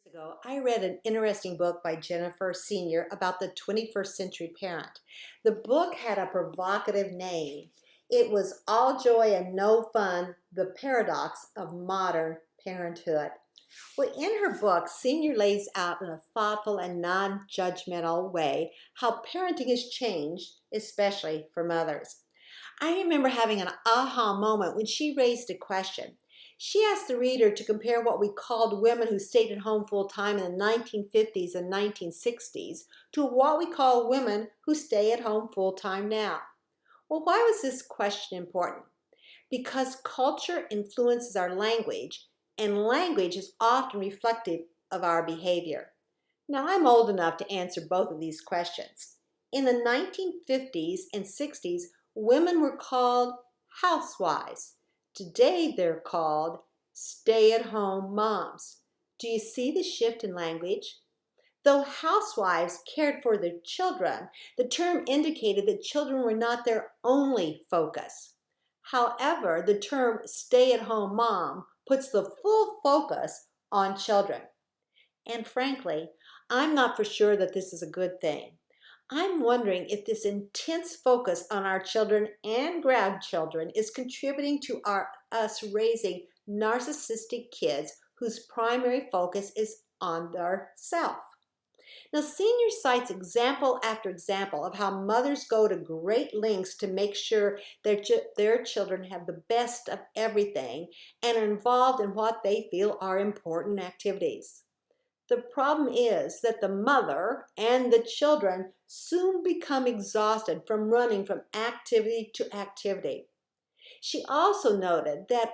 Ago, I read an interesting book by Jennifer Senior about the 21st century parent. The book had a provocative name. It was All Joy and No Fun, The Paradox of Modern Parenthood. Well, in her book, Senior lays out in a thoughtful and non-judgmental way how parenting has changed, especially for mothers. I remember having an aha moment when she raised a question. She asked the reader to compare what we called women who stayed at home full time in the 1950s and 1960s to what we call women who stay at home full time now. Well, why was this question important? Because culture influences our language, and language is often reflective of our behavior. Now, I'm old enough to answer both of these questions. In the 1950s and 60s, women were called housewives. Today, they're called stay-at-home moms. Do you see the shift in language? Though housewives cared for their children, the term indicated that children were not their only focus. However, the term stay-at-home mom puts the full focus on children. And frankly, I'm not for sure that this is a good thing. I'm wondering if this intense focus on our children and grandchildren is contributing to us raising narcissistic kids whose primary focus is on their self. Now, Senior cites example after example of how mothers go to great lengths to make sure their children have the best of everything and are involved in what they feel are important activities. The problem is that the mother and the children soon become exhausted from running from activity to activity. She also noted that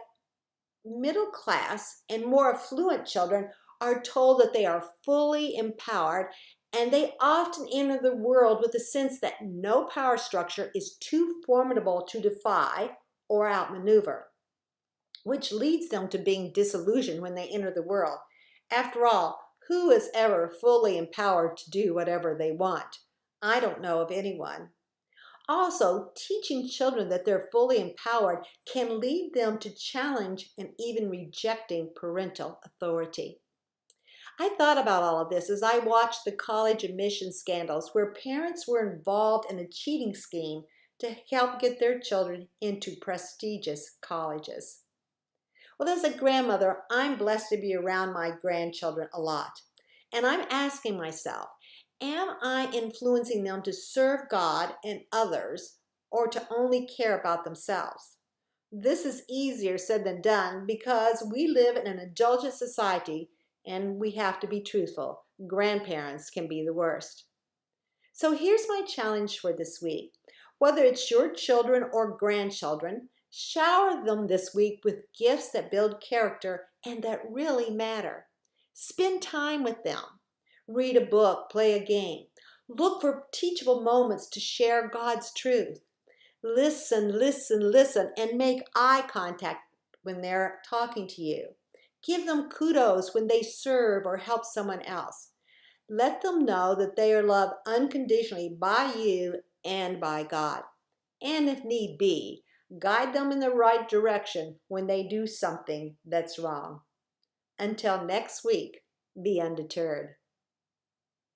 middle class and more affluent children are told that they are fully empowered, and they often enter the world with the sense that no power structure is too formidable to defy or outmaneuver, which leads them to being disillusioned when they enter the world. After all, who is ever fully empowered to do whatever they want? I don't know of anyone. Also, teaching children that they're fully empowered can lead them to challenge and even rejecting parental authority. I thought about all of this as I watched the college admissions scandals where parents were involved in a cheating scheme to help get their children into prestigious colleges. Well, as a grandmother, I'm blessed to be around my grandchildren a lot. And I'm asking myself, am I influencing them to serve God and others or to only care about themselves? This is easier said than done because we live in an indulgent society and we have to be truthful. Grandparents can be the worst. So here's my challenge for this week. Whether it's your children or grandchildren, shower them this week with gifts that build character and that really matter. Spend time with them. Read a book, play a game. Look for teachable moments to share God's truth. Listen, listen, listen, and make eye contact when they're talking to you. Give them kudos when they serve or help someone else. Let them know that they are loved unconditionally by you and by God. And if need be, guide them in the right direction when they do something that's wrong. Until next week, be undeterred.